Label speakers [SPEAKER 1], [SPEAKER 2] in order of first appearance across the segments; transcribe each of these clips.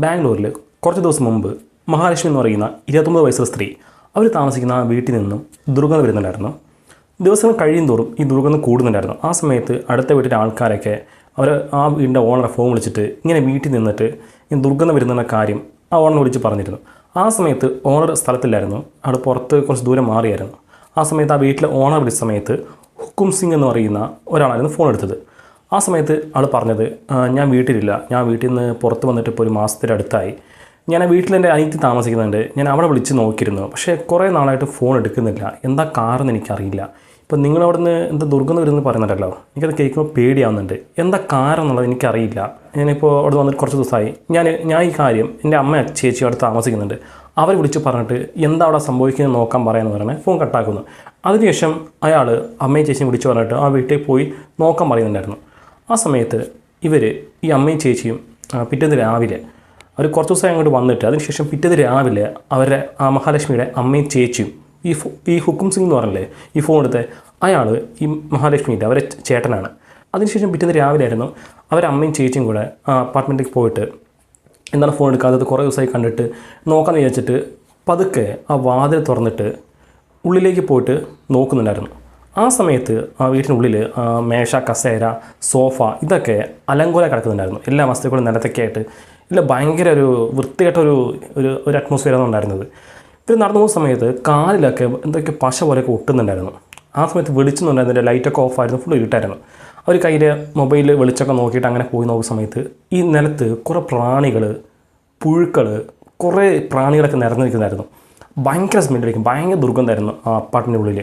[SPEAKER 1] ബാംഗ്ലൂരിൽ കുറച്ച് ദിവസം മുമ്പ് മഹാലക്ഷ്മി എന്ന് പറയുന്ന 29 വയസ്സുള്ള സ്ത്രീ അവർ താമസിക്കുന്ന ആ വീട്ടിൽ നിന്നും ദുർഗന്ധം വരുന്നുണ്ടായിരുന്നു. ദിവസങ്ങൾ കഴിയും തോറും ഈ ദുർഗന്ധം കൂടുന്നുണ്ടായിരുന്നു. ആ സമയത്ത് അടുത്ത വീട്ടിലെ ആൾക്കാരൊക്കെ അവർ ആ വീടിൻ്റെ ഓണറെ ഫോൺ വിളിച്ചിട്ട് ഇങ്ങനെ വീട്ടിൽ നിന്നിട്ട് ഈ ദുർഗന്ധം വരുന്ന കാര്യം ആ ഓണറെ വിളിച്ച് പറഞ്ഞിരുന്നു. ആ സമയത്ത് ഓണർ സ്ഥലത്തില്ലായിരുന്നു, അവിടെ പുറത്ത് കുറച്ച് ദൂരം മാറിയായിരുന്നു. ആ സമയത്ത് ആ വീട്ടിലെ ഓണർ വിളിച്ച സമയത്ത് ഹുക്കും സിംഗ് എന്ന് പറയുന്ന ഒരാളായിരുന്നു ഫോൺ എടുത്തത്. ആ സമയത്ത് ആൾ പറഞ്ഞത്, ഞാൻ വീട്ടിലില്ല, ഞാൻ വീട്ടിൽ നിന്ന് പുറത്ത് വന്നിട്ട് ഇപ്പോൾ ഒരു മാസത്തിനടുത്തായി, ഞാൻ ആ വീട്ടിൽ എൻ്റെ അനിയത്തി താമസിക്കുന്നുണ്ട്, ഞാൻ അവിടെ വിളിച്ച് നോക്കിയിരുന്നു, പക്ഷേ കുറേ നാളായിട്ട് ഫോൺ എടുക്കുന്നില്ല, എന്താ കാരണം എനിക്കറിയില്ല. ഇപ്പം നിങ്ങളവിടെ നിന്ന് എന്താ ദുർഗന്ധം വരുന്നത് പറയുന്നുണ്ടല്ലോ, എനിക്കത് കേൾക്കുമ്പോൾ പേടിയാവുന്നുണ്ട്, എന്താ കാരണം എന്നുള്ളത് എനിക്കറിയില്ല. ഞാനിപ്പോൾ അവിടെ വന്നിട്ട് കുറച്ച് ദിവസമായി, ഞാൻ ഈ കാര്യം എൻ്റെ അമ്മ ചേച്ചി അവിടെ താമസിക്കുന്നുണ്ട്, അവർ വിളിച്ച് പറഞ്ഞിട്ട് എന്താ അവിടെ സംഭവിക്കുന്നത് നോക്കാൻ പറയാമെന്ന് പറഞ്ഞാൽ ഫോൺ കട്ടാക്കുന്നു. അതിനുശേഷം അയാൾ അമ്മയും ചേച്ചിയും വിളിച്ച് പറഞ്ഞിട്ട് ആ വീട്ടിൽ പോയി നോക്കാൻ പറയുന്നുണ്ടായിരുന്നു. ആ സമയത്ത് ഇവർ ഈ അമ്മയും ചേച്ചിയും പിറ്റേന്ന് രാവിലെ അവർ കുറച്ച് ദിവസം അങ്ങോട്ട് വന്നിട്ട് അതിനുശേഷം പിറ്റേന്ന് രാവിലെ അവരുടെ ആ മഹാലക്ഷ്മിയുടെ അമ്മയും ചേച്ചിയും ഈ ഹുക്കും സിംഗ് എന്ന് പറഞ്ഞില്ലേ ഈ ഫോൺ എടുത്ത് അയാൾ ഈ മഹാലക്ഷ്മിയുടെ അവരെ ചേട്ടനാണ്. അതിനുശേഷം പിറ്റേന്ന് രാവിലെ ആയിരുന്നു അവരുടെ അമ്മയും ചേച്ചിയും കൂടെ ആ അപ്പാർട്ട്മെൻറ്റിലേക്ക് പോയിട്ട് എന്താണ് ഫോൺ എടുക്കാത്തത് കുറേ ദിവസമായി കണ്ടിട്ട് നോക്കാമെന്ന് വിചാരിച്ചിട്ട് പതുക്കെ ആ വാതിൽ തുറന്നിട്ട് ഉള്ളിലേക്ക് പോയിട്ട് നോക്കുന്നുണ്ടായിരുന്നു. ആ സമയത്ത് ആ വീട്ടിനുള്ളിൽ മേശ, കസേര, സോഫ ഇതൊക്കെ അലങ്കോല കിടക്കുന്നുണ്ടായിരുന്നു. എല്ലാ വസ്തുക്കളും നിലത്തൊക്കെ ആയിട്ട് ഇല്ല, ഭയങ്കര ഒരു വൃത്തികെട്ട ഒരു അറ്റ്മോസ്ഫിയറാണ് ഉണ്ടായിരുന്നത്. പിന്നെ നടന്നു പോകുന്ന സമയത്ത് കാലിലൊക്കെ എന്തൊക്കെ പശ പോലെയൊക്കെ ഒട്ടുന്നുണ്ടായിരുന്നു. ആ സമയത്ത് വെളിച്ചൊന്നുണ്ടായിരുന്നില്ല, ലൈറ്റൊക്കെ ഓഫായിരുന്നു, ഫുൾ ഇരുട്ടായിരുന്നു. അവർ കയ്യിൽ മൊബൈലിൽ വെളിച്ചമൊക്കെ നോക്കിയിട്ട് അങ്ങനെ പോയി നോക്കുന്ന സമയത്ത് ഈ നിലത്ത് കുറേ പ്രാണികൾ, പുഴുക്കൾ, കുറേ പ്രാണികളൊക്കെ നിറഞ്ഞു നിൽക്കുന്നായിരുന്നു. ഭയങ്കര സ്മെല്ലടിക്കും, ഭയങ്കര ദുർഗന്ധമായിരുന്നു ആ അപ്പാർട്ട്മെൻറ്റിൻ്റെ ഉള്ളിൽ.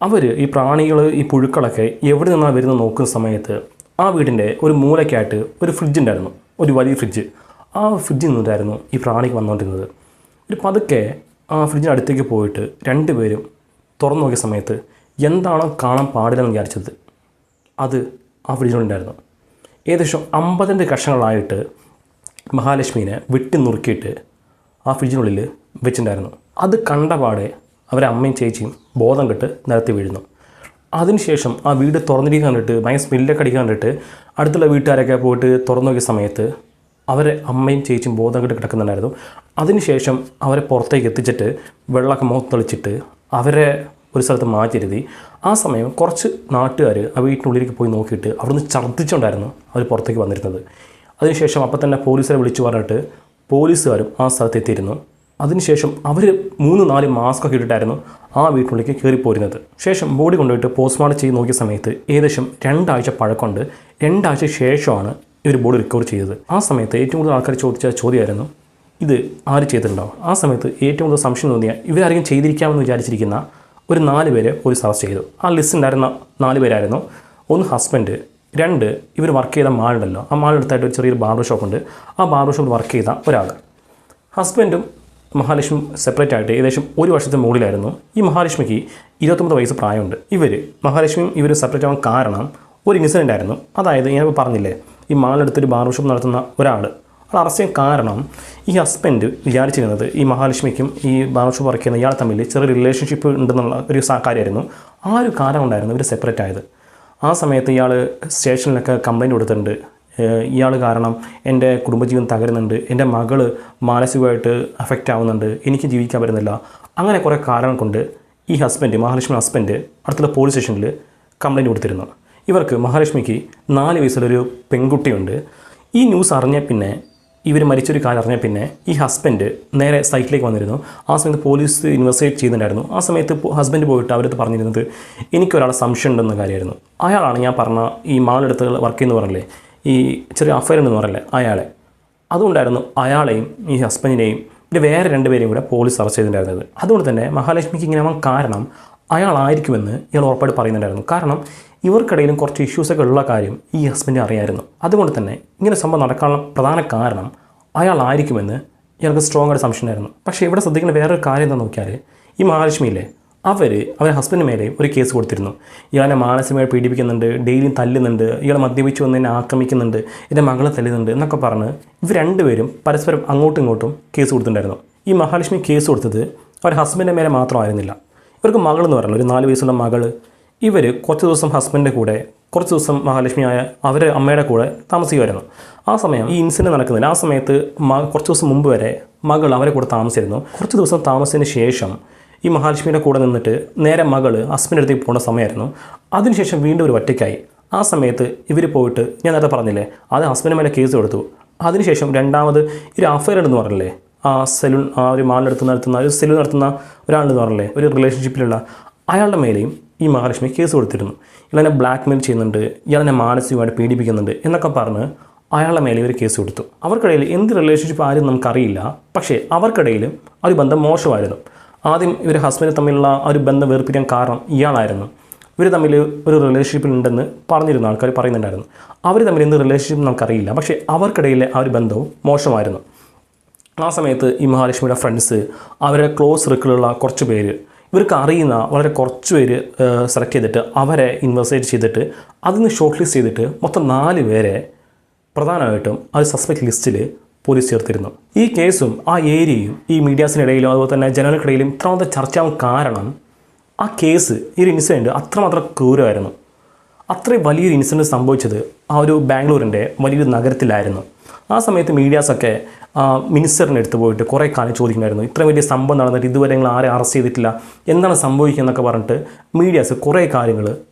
[SPEAKER 1] അവർ ഈ പ്രാണികൾ, ഈ പുഴുക്കളൊക്കെ എവിടെ നിന്നാണ് വരുന്നത് നോക്കുന്ന സമയത്ത് ആ വീടിൻ്റെ ഒരു മൂലയ്ക്കായിട്ട് ഒരു ഫ്രിഡ്ജ് ഉണ്ടായിരുന്നു, ഒരു വലിയ ഫ്രിഡ്ജ്. ആ ഫ്രിഡ്ജിൽ നിന്നിട്ടായിരുന്നു ഈ പ്രാണിക്ക് വന്നുകൊണ്ടിരുന്നത്. ഒരു പതുക്കെ ആ ഫ്രിഡ്ജിന് അടുത്തേക്ക് പോയിട്ട് രണ്ടുപേരും തുറന്നു നോക്കിയ സമയത്ത് എന്താണോ കാണാൻ പാടില്ലെന്ന് വിചാരിച്ചത് അത് ആ ഫ്രിഡ്ജിനുണ്ടായിരുന്നു. ഏകദേശം 52 കഷ്ണങ്ങളായിട്ട് മഹാലക്ഷ്മീനെ വെട്ടി നുറുക്കിയിട്ട് ആ ഫ്രിഡ്ജിനുള്ളിൽ വെച്ചിട്ടുണ്ടായിരുന്നു. അത് കണ്ടപാടെ അവരെ അമ്മയും ചേച്ചിയും ബോധം കെട്ട് നിലത്ത് വീഴുന്നു. അതിനുശേഷം ആ വീട് തുറന്നിരിക്കാൻ കണ്ടിട്ട് ഭയങ്കര സ്മെല്ലൊക്കെ അടിക്കാൻ കണ്ടിട്ട് അടുത്തുള്ള വീട്ടുകാരൊക്കെ പോയിട്ട് തുറന്നു നോക്കിയ സമയത്ത് അവരെ അമ്മയും ചേച്ചിയും ബോധം കെട്ട് കിടക്കുന്നുണ്ടായിരുന്നു. അതിനുശേഷം അവരെ പുറത്തേക്ക് എത്തിച്ചിട്ട് വെള്ളമൊക്കെ മുഖത്ത് തെളിച്ചിട്ട് അവരെ ഒരു സ്ഥലത്ത് മാറ്റിയിരുത്തി. ആ സമയം കുറച്ച് നാട്ടുകാർ ആ വീട്ടിനുള്ളിലേക്ക് പോയി നോക്കിയിട്ട് അവിടുന്ന് ഛർദ്ദിച്ചുകൊണ്ടായിരുന്നു അവർ പുറത്തേക്ക് വന്നിരുന്നത്. അതിനുശേഷം അപ്പം തന്നെ പോലീസിനെ വിളിച്ചു പറഞ്ഞിട്ട് പോലീസുകാരും ആ സ്ഥലത്ത് എത്തിയിരുന്നു. അതിനുശേഷം അവർ 3-4 മാസ്കൊക്കെ ഇട്ടിട്ടായിരുന്നു ആ വീട്ടിനുള്ളിലേക്ക് കയറിപ്പോരുന്നത്. ശേഷം ബോഡി കൊണ്ടുപോയിട്ട് പോസ്റ്റ്മോർട്ടം ചെയ്ത് നോക്കിയ സമയത്ത് ഏകദേശം 2 ആഴ്ച പഴക്കമുണ്ട്. 2 ആഴ്ച ശേഷമാണ് ഇവർ ബോഡി റിക്കവർ ചെയ്തത്. ആ സമയത്ത് ഏറ്റവും കൂടുതൽ ആൾക്കാർ ചോദിച്ച ചോദ്യമായിരുന്നു, ഇത് ആര് ചെയ്തിട്ടുണ്ടാവും. ആ സമയത്ത് ഏറ്റവും കൂടുതൽ സംശയം തോന്നിയ ഇവരാരെങ്കിലും ചെയ്തിരിക്കാമെന്ന് വിചാരിച്ചിരിക്കുന്ന ഒരു 4 പേരെ പോലീസ് അറസ്റ്റ് ചെയ്തു. ആ ലിസ്റ്റ് ഉണ്ടായിരുന്ന 4 പേരായിരുന്നു. 1 ഹസ്ബൻഡ്, 2 ഇവർ വർക്ക് ചെയ്ത മാളുണ്ടല്ലോ, ആ മാളിനടുത്തായിട്ട് ഒരു ചെറിയൊരു ബാർബർ ഷോപ്പുണ്ട്, ആ ബാർബർ ഷോപ്പിൽ വർക്ക് ചെയ്ത ഒരാൾ. ഹസ്ബൻഡും മഹാലക്ഷ്മി സെപ്പറേറ്റ് ആയിട്ട് ഏകദേശം 1 വർഷത്തെ മുകളിലായിരുന്നു. ഈ മഹാലക്ഷ്മിക്ക് 29 വയസ്സ് പ്രായമുണ്ട്. മഹാലക്ഷ്മിയും ഇവർ സെപ്പറേറ്റ് ആവാൻ കാരണം ഒരു ഇൻസിഡൻ്റ് ആയിരുന്നു. അതായത് ഞാനിപ്പോൾ പറഞ്ഞില്ലേ, ഈ മാളിനടുത്തൊരു ബാർബർ ഷോപ്പ് നടത്തുന്ന ഒരാൾ അറസ്റ്റ് ചെയ്യാൻ കാരണം ഈ ഹസ്ബൻഡ് വിചാരിച്ചിരുന്നത് ഈ മഹാലക്ഷ്മിക്കും ഈ ബാർബർ ഷോപ്പ് വർക്ക് ചെയ്യുന്ന ഇയാൾ തമ്മിൽ ചെറിയ റിലേഷൻഷിപ്പ് ഉണ്ടെന്നുള്ള ഒരു കാര്യമായിരുന്നു. ആ ഒരു കാരണം കൊണ്ടായിരുന്നു ഇവർ സെപ്പറേറ്റ് ആയത്. ആ സമയത്ത് ഇയാൾ സ്റ്റേഷനിലൊക്കെ കംപ്ലയിൻറ്റ് കൊടുത്തിട്ടുണ്ട്, ഇയാൾ കാരണം എൻ്റെ കുടുംബജീവൻ തകരുന്നുണ്ട്, എൻ്റെ മകൾ മാനസികമായിട്ട് അഫക്റ്റ് ആവുന്നുണ്ട്, എനിക്ക് ജീവിക്കാൻ പറ്റുന്നില്ല, അങ്ങനെ കുറേ കാരണം കൊണ്ട് ഈ മഹാലക്ഷ്മി ഹസ്ബൻഡ് അടുത്തുള്ള പോലീസ് സ്റ്റേഷനിൽ കംപ്ലയിൻറ്റ് കൊടുത്തിരുന്നു. ഇവർക്ക് മഹാലക്ഷ്മിക്ക് 4 വയസ്സുള്ളൊരു പെൺകുട്ടിയുണ്ട്. ഈ ന്യൂസ് അറിഞ്ഞ പിന്നെ ഇവർ മരിച്ചൊരു കാര്യം അറിഞ്ഞ പിന്നെ ഈ ഹസ്ബൻഡ് നേരെ സൈറ്റിലേക്ക് വന്നിരുന്നു. ആ സമയത്ത് പോലീസ് ഇൻവെസ്റ്റിഗേറ്റ് ചെയ്യുന്നുണ്ടായിരുന്നു. ആ സമയത്ത് ഹസ്ബൻഡ് പോയിട്ട് അവരടുത്ത് പറഞ്ഞിരുന്നത് എനിക്കൊരാളെ സംശയം ഉണ്ടെന്ന കാര്യമായിരുന്നു. അയാളാണ് ഞാൻ പറഞ്ഞ ഈ മാളെടുത്ത് വർക്ക് ചെയ്യുന്ന പറഞ്ഞില്ലേ, ഈ ചെറിയ അഫയർ ഉണ്ടെന്ന് പറഞ്ഞില്ലേ അയാളെ. അതുകൊണ്ടായിരുന്നു അയാളെയും ഈ ഹസ്ബൻഡിനെയും പിന്നെ വേറെ 2 പേരെയും കൂടെ പോലീസ് അറസ്റ്റ് ചെയ്തിട്ടുണ്ടായിരുന്നത്. അതുകൊണ്ട് തന്നെ മഹാലക്ഷ്മിക്ക് ഇങ്ങനെ ആവാൻ കാരണം അയാളായിരിക്കുമെന്ന് ഇയാൾ ഉറപ്പായിട്ട് പറയുന്നുണ്ടായിരുന്നു. കാരണം ഇവർക്കിടയിലും കുറച്ച് ഇഷ്യൂസൊക്കെ ഉള്ള കാര്യം ഈ ഹസ്ബൻഡ് അറിയായിരുന്നു. അതുകൊണ്ട് തന്നെ ഇങ്ങനെ സംഭവം നടക്കാനുള്ള പ്രധാന കാരണം അയാളായിരിക്കുമെന്ന് ഇയാൾക്ക് സ്ട്രോങ് ആയിട്ട് സംശയം ഉണ്ടായിരുന്നു. പക്ഷേ ഇവിടെ ശ്രദ്ധിക്കുന്ന വേറൊരു കാര്യം എന്താണെന്ന് നോക്കിയാൽ ഈ മഹാലക്ഷ്മിയിലെ അവരെ ഹസ്ബൻഡിന് മേലെയും ഒരു കേസ് കൊടുത്തിരുന്നു. ഇയാളെ മാനസികമായി പീഡിപ്പിക്കുന്നുണ്ട്, ഡെയിലിയും തല്ലുന്നുണ്ട്, ഇയാൾ മദ്യപിച്ച് വന്ന് എന്നെ ആക്രമിക്കുന്നുണ്ട്, എൻ്റെ മകളെ തല്ലുന്നുണ്ട് എന്നൊക്കെ പറഞ്ഞ് ഇവർ 2 പേരും പരസ്പരം അങ്ങോട്ടും ഇങ്ങോട്ടും കേസ് കൊടുത്തിട്ടുണ്ടായിരുന്നു. ഈ മഹാലക്ഷ്മി കേസ് കൊടുത്തത് അവരുടെ ഹസ്ബൻഡിൻ്റെ മേലെ മാത്രമായിരുന്നില്ല. ഇവർക്ക് മകളെന്ന് പറഞ്ഞാൽ ഒരു 4 വയസ്സുള്ള മകൾ. ഇവർ കുറച്ച് ദിവസം ഹസ്ബൻഡിൻ്റെ കൂടെ കുറച്ച് ദിവസം മഹാലക്ഷ്മിയായ അവരെ അമ്മയുടെ കൂടെ താമസിക്കുമായിരുന്നു. ആ സമയം ഈ ഇൻസിഡൻറ്റ് നടക്കുന്നില്ല. ആ സമയത്ത് കുറച്ച് ദിവസം മുമ്പ് വരെ മകൾ അവരെ കൂടെ താമസിച്ചിരുന്നു. കുറച്ച് ദിവസം താമസിച്ചതിന് ശേഷം ഈ മഹാലക്ഷ്മിയുടെ കൂടെ നിന്നിട്ട് നേരെ മകൾ ഹസ്ബൻഡിൻ്റെ അടുത്തേക്ക് പോകേണ്ട സമയമായിരുന്നു. അതിനുശേഷം വീണ്ടും ഒരു ഒറ്റയ്ക്കായി. ആ സമയത്ത് ഇവർ പോയിട്ട്, ഞാൻ നേരത്തെ പറഞ്ഞില്ലേ, അത് ഹസ്ബൻഡിന് മേലെ കേസ് കൊടുത്തു. അതിനുശേഷം രണ്ടാമത് ഒരു അഫയർ ഉണ്ടെന്ന് പറഞ്ഞില്ലേ, ആ സലൂൺ, ആ ഒരു നടത്തുന്ന ഒരു സലൂൺ നടത്തുന്ന ഒരാളെന്ന് പറഞ്ഞില്ലേ, ഒരു റിലേഷൻഷിപ്പിലുള്ള അയാളുടെ മേലെയും ഈ മഹാലക്ഷ്മി കേസ് കൊടുത്തിരുന്നു. ഇയാളെന്നെ ബ്ലാക്ക് മെയിൽ ചെയ്യുന്നുണ്ട്, ഇയാളെന്നെ മാനസികമായിട്ട് പീഡിപ്പിക്കുന്നുണ്ട് എന്നൊക്കെ പറഞ്ഞ് അയാളുടെ മേലെ ഒരു കേസ് കൊടുത്തു. അവർക്കിടയിൽ എന്ത് റിലേഷൻഷിപ്പ് ആരും നമുക്കറിയില്ല. പക്ഷേ അവർക്കിടയിൽ ഒരു ബന്ധം മോശമായിരുന്നു. ആദ്യം ഇവർ ഹസ്ബൻഡ് തമ്മിലുള്ള ആ ഒരു ബന്ധം വേർപിരിയാൻ കാരണം ഇയാളായിരുന്നു. ഇവർ തമ്മിൽ ഒരു റിലേഷൻഷിപ്പിൽ ഉണ്ടെന്ന് പറഞ്ഞിരുന്നു, ആൾക്കാർ പറയുന്നുണ്ടായിരുന്നു. അവർ തമ്മിൽ എന്ത് റിലേഷൻഷിപ്പ് നമുക്കറിയില്ല. പക്ഷേ അവർക്കിടയിലെ ആ ഒരു ബന്ധവും മോശമായിരുന്നു. ആ സമയത്ത് ഈ മഹാലക്ഷ്മിയുടെ ഫ്രണ്ട്സ്, അവരുടെ ക്ലോസ് സർക്കിളുള്ള കുറച്ച് പേര്, ഇവർക്ക് അറിയുന്ന വളരെ കുറച്ച് പേര് സെലക്ട് ചെയ്തിട്ട് അവരെ ഇൻവെസ്റ്റിഗേറ്റ് ചെയ്തിട്ട് അതിന് ഷോർട്ട് ലിസ്റ്റ് ചെയ്തിട്ട് മൊത്തം 4 പേരെ പ്രധാനമായിട്ടും ആ സസ്പെക്ട് ലിസ്റ്റിൽ പോലീസ് ചേർത്തിരുന്നു. ഈ കേസും ആ ഏരിയയും ഈ മീഡിയാസിനിടയിലും അതുപോലെ തന്നെ ജനങ്ങൾക്കിടയിലും ഇത്രമാത്രം ചർച്ചയാവാൻ കാരണം ആ കേസ്, ഈ ഒരു ഇൻസിഡൻറ്റ് അത്രമാത്രം ക്രൂരമായിരുന്നു. അത്രയും വലിയൊരു ഇൻസിഡൻറ്റ് സംഭവിച്ചത് ആ ഒരു ബാംഗ്ലൂരിൻ്റെ വലിയൊരു നഗരത്തിലായിരുന്നു. ആ സമയത്ത് മീഡിയാസൊക്കെ മിനിസ്റ്ററിൻ്റെ അടുത്ത് പോയിട്ട് കുറേ കാലം ചോദിക്കുമായിരുന്നു, ഇത്ര വലിയ സംഭവം നടന്നിട്ട് ഇതുവരെ നിങ്ങൾ ആരെ അറസ്റ്റ് ചെയ്തിട്ടില്ല, എന്താണ് സംഭവിക്കുക എന്നൊക്കെ പറഞ്ഞിട്ട് മീഡിയാസ് കുറേ കാര്യങ്ങൾ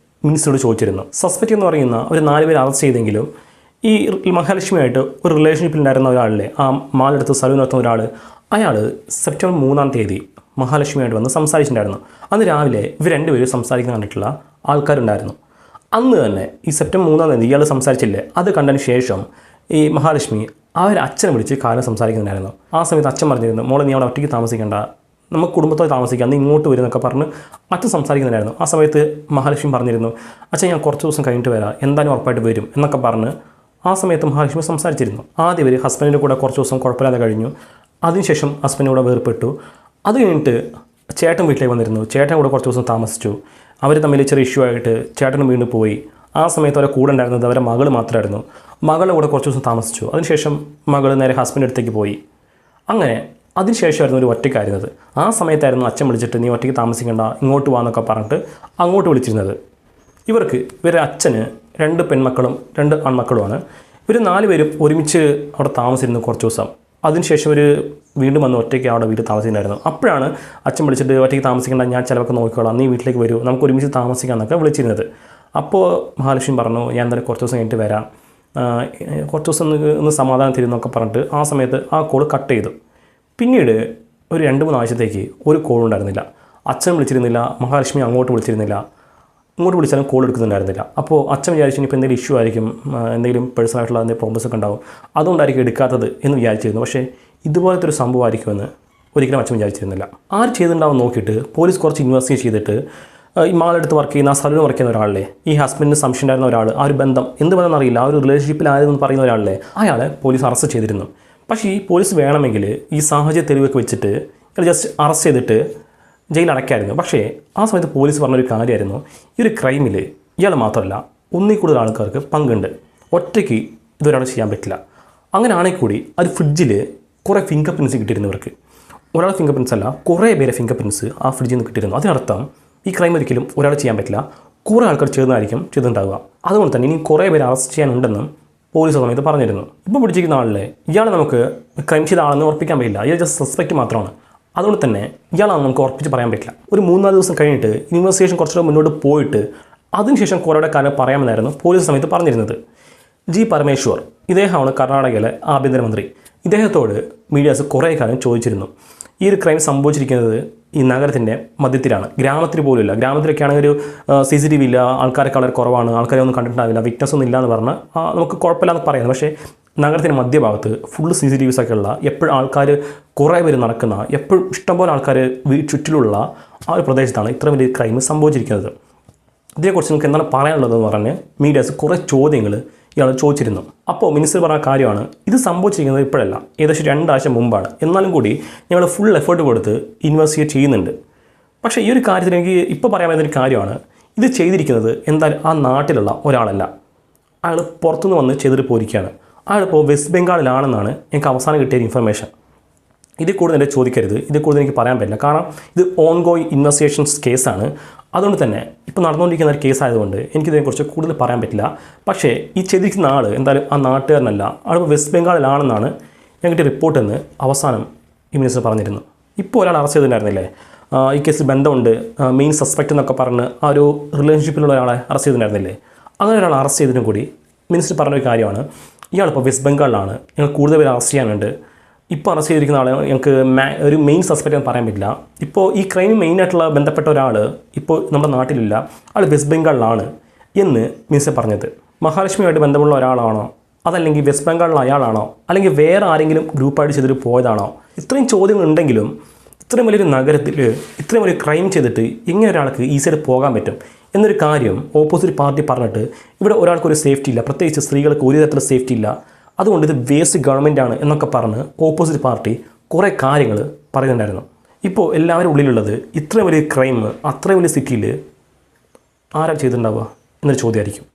[SPEAKER 1] മിനിസ്റ്ററോട് ചോദിച്ചിരുന്നു. സസ്പെക്റ്റ് എന്ന് പറയുന്ന ഒരു 4 പേര് അറസ്റ്റ് ചെയ്തെങ്കിലും ഈ മഹാലക്ഷ്മിയായിട്ട് ഒരു റിലേഷൻഷിപ്പിലുണ്ടായിരുന്ന ഒരാളിലെ, ആ മാലെടുത്ത് സലൂൺ നടത്തുന്ന ഒരാൾ, അയാൾ സെപ്റ്റംബർ 3-ാം തീയതി മഹാലക്ഷ്മിയായിട്ട് വന്ന് സംസാരിച്ചിട്ടുണ്ടായിരുന്നു. അന്ന് രാവിലെ ഇവർ 2 പേരും സംസാരിക്കാൻ കണ്ടിട്ടുള്ള ആൾക്കാരുണ്ടായിരുന്നു. അന്ന് തന്നെ ഈ സെപ്റ്റംബർ 3-ാം തീയതി ഇയാൾ സംസാരിച്ചില്ലേ, അത് കണ്ടതിന് ശേഷം ഈ മഹാലക്ഷ്മി അച്ഛനെ വിളിച്ച് കാര്യം സംസാരിക്കുന്നുണ്ടായിരുന്നു. ആ സമയത്ത് അച്ഛൻ പറഞ്ഞിരുന്നു, മോളെ നീ അവിടെ ഒറ്റയ്ക്ക് താമസിക്കേണ്ട, നമുക്ക് കുടുംബത്തോടെ താമസിക്കാം, നീ ഇങ്ങോട്ട് വരുന്നൊക്കെ പറഞ്ഞ് അച്ഛൻ സംസാരിക്കുന്നുണ്ടായിരുന്നു. ആ സമയത്ത് മഹാലക്ഷ്മി പറഞ്ഞിരുന്നു, അച്ഛൻ ഞാൻ കുറച്ച് ദിവസം കഴിഞ്ഞിട്ട് വരാം, എന്തായാലും ഉറപ്പായിട്ട് വരും എന്നൊക്കെ പറഞ്ഞ് ആ സമയത്ത് മഹാലക്ഷ്മി സംസാരിച്ചിരുന്നു. ആദ്യം ഇവർ ഹസ്ബൻഡിൻ്റെ കൂടെ കുറച്ച് ദിവസം കുഴപ്പമില്ലാതെ കഴിഞ്ഞു. അതിനുശേഷം ഹസ്ബൻഡിൻ്റെ കൂടെ വേർപെട്ടു. അത് കഴിഞ്ഞിട്ട് ചേട്ടൻ വീട്ടിലേക്ക് വന്നിരുന്നു. ചേട്ടൻ കൂടെ കുറച്ച് ദിവസം താമസിച്ചു. അവർ തമ്മിൽ ചെറിയ ഇഷ്യൂ ആയിട്ട് ചേട്ടനും വീണ്ടും പോയി. ആ സമയത്ത് അവരെ കൂടെ ഉണ്ടായിരുന്നത് അവരെ മകൾ മാത്രമായിരുന്നു. മകളുടെ കൂടെ കുറച്ച് ദിവസം താമസിച്ചു. അതിനുശേഷം മകൾ നേരെ ഹസ്ബൻഡിൻ്റെ അടുത്തേക്ക് പോയി. അങ്ങനെ അതിനുശേഷമായിരുന്നു ഒരു ഒറ്റയ്ക്കായിരുന്നത്. ആ സമയത്തായിരുന്നു അച്ഛൻ വിളിച്ചിട്ട് നീ ഒറ്റയ്ക്ക് താമസിക്കേണ്ട, ഇങ്ങോട്ട് വാന്നൊക്കെ പറഞ്ഞിട്ട് അങ്ങോട്ട് വിളിച്ചിരുന്നത്. ഇവരുടെ അച്ഛന് 2 പെൺമക്കളും 2 ആൺമക്കളുമാണ്. ഇവർ 4 പേരും ഒരുമിച്ച് അവിടെ താമസിച്ചിരുന്നു കുറച്ച് ദിവസം. അതിനുശേഷം ഒരു വീണ്ടും വന്ന് ഒറ്റയ്ക്ക് അവിടെ വീട്ടിൽ താമസിക്കുന്നുണ്ടായിരുന്നു. അപ്പോഴാണ് അച്ഛൻ വിളിച്ചിട്ട് ഒറ്റയ്ക്ക് താമസിക്കേണ്ട, ഞാൻ ചിലവൊക്കെ നോക്കിക്കോളാം, നീ വീട്ടിലേക്ക് വരൂ, നമുക്ക് ഒരുമിച്ച് താമസിക്കാം എന്നൊക്കെ വിളിച്ചിരുന്നത്. അപ്പോൾ മഹാലക്ഷ്മി പറഞ്ഞു, ഞാൻ എന്തായാലും കുറച്ച് ദിവസം കഴിഞ്ഞിട്ട് വരാം, കുറച്ച് ദിവസം ഒന്ന് സമാധാനം തരുന്നൊക്കെ പറഞ്ഞിട്ട് ആ സമയത്ത് ആ കോൾ കട്ട് ചെയ്തു. പിന്നീട് ഒരു 2-3 ആഴ്ചത്തേക്ക് ഒരു കോൾ ഉണ്ടായിരുന്നില്ല. അച്ഛൻ വിളിച്ചിരുന്നില്ല, മഹാലക്ഷ്മി അങ്ങോട്ട് വിളിച്ചിരുന്നില്ല, ഇങ്ങോട്ട് വിളിച്ചാലും കോൾ എടുക്കുന്നുണ്ടായിരുന്നില്ല. അപ്പോൾ അച്ഛൻ വിചാരിച്ചു ഇപ്പോൾ എന്തെങ്കിലും ഇഷ്യൂ ആയിരിക്കും, എന്തെങ്കിലും പേഴ്സണലായിട്ടുള്ള എന്തെങ്കിലും പ്രോബ്ലംസ് ഒക്കെ ഉണ്ടാവും, അതുകൊണ്ടായിരിക്കും എടുക്കാത്തത് എന്ന് വിചാരിച്ചിരുന്നു. പക്ഷേ ഇതുപോലത്തെ ഒരു സംഭവമായിരിക്കുമെന്ന് ഒരിക്കലും അച്ഛൻ വിചാരിച്ചിരുന്നില്ല. ആര് ചെയ്തിട്ടുണ്ടാവും നോക്കിയിട്ട് പോലീസ് കുറച്ച് ഇൻവെസ്റ്റിഗേറ്റ് ചെയ്തിട്ട് ഈ മാളെടുത്ത് വർക്ക് ചെയ്യുന്ന, ആ സലൂൺ വർക്ക് ചെയ്യുന്ന ഒരാളെ, ഈ ഹസ്ബൻഡിന് സംശയം ഉണ്ടായിരുന്ന ഒരാൾ, ആ ഒരു ബന്ധം എന്ത് ബന്ധം അറിയില്ല, ആ ഒരു റിലേഷൻഷിപ്പിലായതെന്ന് പറയുന്ന ഒരാളെ, അയാളെ പോലീസ് അറസ്റ്റ് ചെയ്തിരുന്നു. പക്ഷേ ഈ പോലീസ് വേണമെങ്കിൽ ഈ സാഹചര്യ തെളിവൊക്കെ വെച്ചിട്ട് ജസ്റ്റ് അറസ്റ്റ് ചെയ്തിട്ട് ജയിലിൽ അടയ്ക്കായിരുന്നു. പക്ഷേ ആ സമയത്ത് പോലീസ് പറഞ്ഞൊരു കാര്യമായിരുന്നു, ഈ ഒരു ക്രൈമിൽ ഇയാൾ മാത്രമല്ല 1-ൽ കൂടുതൽ ആൾക്കാർക്ക് പങ്കുണ്ട്, ഒറ്റയ്ക്ക് ഇതൊരാൾ ചെയ്യാൻ പറ്റില്ല. അങ്ങനെ ആണെങ്കിൽ കൂടി അത് ഫ്രിഡ്ജിൽ കുറേ ഫിംഗർ പ്രിൻറ്റ്സ് കിട്ടിയിരുന്നു ഇവർക്ക്. ഒരാൾ ഫിംഗർ പ്രിൻറ്റ്സ് അല്ല, കുറേ പേരെ ഫിംഗർ പ്രിൻറ്റ്സ് ആ ഫ്രിഡ്ജിൽ നിന്ന് കിട്ടിയിരുന്നു. അതിനർത്ഥം ഈ ക്രൈം ഒരിക്കലും ഒരാൾ ചെയ്യാൻ പറ്റില്ല, കുറേ ആൾക്കാർ ചേർന്നായിരിക്കും ചെയ്തിട്ടുണ്ടാവുക. അതുകൊണ്ട് തന്നെ ഇനി കുറേ പേര് അറസ്റ്റ് ചെയ്യാനുണ്ടെന്നും പോലീസ് സമയത്ത് പറഞ്ഞിരുന്നു. ഇപ്പോൾ പിടിച്ചിരിക്കുന്ന ആളിലെ ഇയാളെ നമുക്ക് ക്രൈം ചെയ്ത ആളെന്ന് ഉറപ്പിക്കാൻ പറ്റില്ല, ഇയാൾ ജസ്റ്റ് സസ്പെക്റ്റ് മാത്രമാണ്. അതുകൊണ്ട് തന്നെ ഇയാളാണ് നമുക്ക് ഉറപ്പിച്ച് പറയാൻ പറ്റില്ല. ഒരു 3-4 ദിവസം കഴിഞ്ഞിട്ട് ഇൻവെസ്റ്റിഗേഷൻ കുറച്ചുകൂടെ മുന്നോട്ട് പോയിട്ട് അതിനുശേഷം കുറേ കാര്യം പറയാമെന്നായിരുന്നു പോലീസ് സമയത്ത് പറഞ്ഞിരുന്നത്. ജി പരമേശ്വർ, ഇദ്ദേഹമാണ് കർണാടകയിലെ ആഭ്യന്തരമന്ത്രി. ഇദ്ദേഹത്തോട് മീഡിയാസ് കുറേ കാലം ചോദിച്ചിരുന്നു, ഈ ഒരു ക്രൈം സംഭവിച്ചിരിക്കുന്നത് ഈ നഗരത്തിൻ്റെ മധ്യത്തിലാണ്, ഗ്രാമത്തിൽ പോലും ഇല്ല. ഗ്രാമത്തിലൊക്കെ ആണെങ്കിൽ ഒരു CCTV ഇല്ല, ആൾക്കാരൊക്കെ വളരെ കുറവാണ്, ആൾക്കാരെ ഒന്നും കണ്ടിട്ടുണ്ടാവില്ല, വിറ്റ്നസ് ഒന്നും ഇല്ല എന്ന് പറഞ്ഞാൽ നമുക്ക് കുഴപ്പമില്ലാന്ന് പറയുന്നത്. പക്ഷേ നഗരത്തിൻ്റെ മധ്യഭാഗത്ത് ഫുള്ള് CCTVs ഒക്കെ ഉള്ള, എപ്പോഴും ആൾക്കാർ കുറേ പേര് നടക്കുന്ന, എപ്പോഴും ഇഷ്ടംപോലെ ആൾക്കാർ ചുറ്റിലുള്ള ആ ഒരു പ്രദേശത്താണ് ഇത്ര വലിയ ക്രൈം സംഭവിച്ചിരിക്കുന്നത്. ഇതിനെക്കുറിച്ച് നിങ്ങൾക്ക് എന്താണ് പറയാനുള്ളതെന്ന് പറഞ്ഞ് മീഡിയാസ് കുറേ ചോദ്യങ്ങൾ ഇയാൾ ചോദിച്ചിരുന്നു. അപ്പോൾ മിനിസ്റ്റർ പറഞ്ഞ കാര്യമാണ്, ഇത് സംഭവിച്ചിരിക്കുന്നത് ഇപ്പോഴല്ല, ഏകദേശം 2 ആഴ്ച മുമ്പാണ്. എന്നാലും കൂടി ഞങ്ങൾ ഫുൾ എഫേർട്ട് കൊടുത്ത് ഇൻവെസ്റ്റിഗേറ്റ് ചെയ്യുന്നുണ്ട്. പക്ഷേ ഈ ഒരു കാര്യത്തിൽ എനിക്ക് ഇപ്പോൾ പറയാൻ പറ്റുന്നൊരു കാര്യമാണ്, ഇത് ചെയ്തിരിക്കുന്നത് എന്തായാലും ആ നാട്ടിലുള്ള ഒരാളല്ല, അയാൾ പുറത്തുനിന്ന് വന്ന് ചെയ്തിട്ട് പോയിരിക്കുകയാണ്. അയാളിപ്പോൾ വെസ്റ്റ് ബംഗാളിലാണെന്നാണ് എനിക്ക് അവസാനം കിട്ടിയ ഇൻഫർമേഷൻ. ഇതിൽ കൂടുതൽ എൻ്റെ ചോദിക്കരുത്, ഇതിൽ കൂടുതൽ എനിക്ക് പറയാൻ പറ്റില്ല. കാരണം ഇത് ഓൺ ഗോയിങ് ഇൻവെസ്റ്റിഗേഷൻസ് കേസാണ്. അതുകൊണ്ട് തന്നെ ഇപ്പോൾ നടന്നുകൊണ്ടിരിക്കുന്ന ഒരു കേസായതുകൊണ്ട് എനിക്കിതിനെക്കുറിച്ച് കൂടുതൽ പറയാൻ പറ്റില്ല. പക്ഷേ ഈ ചെയ്തിരിക്കുന്ന ആൾ എന്തായാലും ആ നാട്ടുകാരനല്ല, ആളിപ്പോൾ വെസ്റ്റ് ബംഗാളിലാണെന്നാണ് ഞാൻ കിട്ടിയ റിപ്പോർട്ട് എന്ന് അവസാനം ഈ മിനിസ്റ്റർ പറഞ്ഞിരുന്നു. ഇപ്പോൾ ഒരാൾ അറസ്റ്റ് ചെയ്തിട്ടുണ്ടായിരുന്നില്ലേ, ഈ കേസിൽ ബന്ധമുണ്ട്, മെയിൻ സസ്പെക്റ്റ് എന്നൊക്കെ പറഞ്ഞ് ആ ഒരു റിലേഷൻഷിപ്പിലുള്ള ഒരാളെ അറസ്റ്റ് ചെയ്തിട്ടുണ്ടായിരുന്നില്ലേ, അങ്ങനെ ഒരാൾ അറസ്റ്റ് ചെയ്തതിനും കൂടി മിനിസ്റ്റർ പറഞ്ഞൊരു കാര്യമാണ്, ഇയാളിപ്പോൾ വെസ്റ്റ് ബംഗാളിലാണ്, ഞങ്ങൾ കൂടുതൽ പേര് അറസ്റ്റ് ചെയ്യാനുണ്ട്. ഇപ്പോൾ അറസ്റ്റ് ചെയ്തിരിക്കുന്ന ആളെ ഞങ്ങൾക്ക് ഒരു മെയിൻ സസ്പെക്റ്റ് എന്ന് പറയാൻ പറ്റില്ല. ഇപ്പോൾ ഈ ക്രൈം മെയിനായിട്ടുള്ള ബന്ധപ്പെട്ട ഒരാൾ ഇപ്പോൾ നമ്മുടെ നാട്ടിലില്ല, ആൾ വെസ്റ്റ് ബംഗാളിലാണ് എന്ന് മിനിസ്റ്റർ പറഞ്ഞത്. മഹാലക്ഷ്മിയുമായിട്ട് ബന്ധമുള്ള ഒരാളാണോ, അതല്ലെങ്കിൽ വെസ്റ്റ് ബംഗാളിലെ അയാളാണോ, അല്ലെങ്കിൽ വേറെ ആരെങ്കിലും ഗ്രൂപ്പായിട്ട് ചെയ്തിട്ട് പോയതാണോ? ഇത്രയും ചോദ്യങ്ങളുണ്ടെങ്കിലും ഇത്രയും വലിയൊരു നഗരത്തിൽ ഇത്രയും വലിയ ക്രൈം ചെയ്തിട്ട് എങ്ങനെ ഒരാൾക്ക് ഈസിയായിട്ട് പോകാൻ പറ്റും എന്നൊരു കാര്യം ഓപ്പോസിറ്റ് പാർട്ടി പറഞ്ഞിട്ട് ഇവിടെ ഒരാൾക്കൊരു സേഫ്റ്റി ഇല്ല, പ്രത്യേകിച്ച് സ്ത്രീകൾക്ക് ഒരു തരത്തിലുള്ള സേഫ്റ്റി ഇല്ല, അതുകൊണ്ട് ഇത് വേസ്റ്റ് ഗവൺമെൻറ്റാണ് എന്നൊക്കെ പറഞ്ഞ് ഓപ്പോസിറ്റ് പാർട്ടി കുറേ കാര്യങ്ങൾ പറയുന്നുണ്ടായിരുന്നു. ഇപ്പോൾ എല്ലാവരും ഉള്ളിലുള്ളത് ഇത്രയും വലിയ ക്രൈം അത്രയും വലിയ സിറ്റിയിൽ ആരാ ചെയ്തിട്ടുണ്ടാവുക എന്നൊരു ചോദ്യമായിരിക്കും.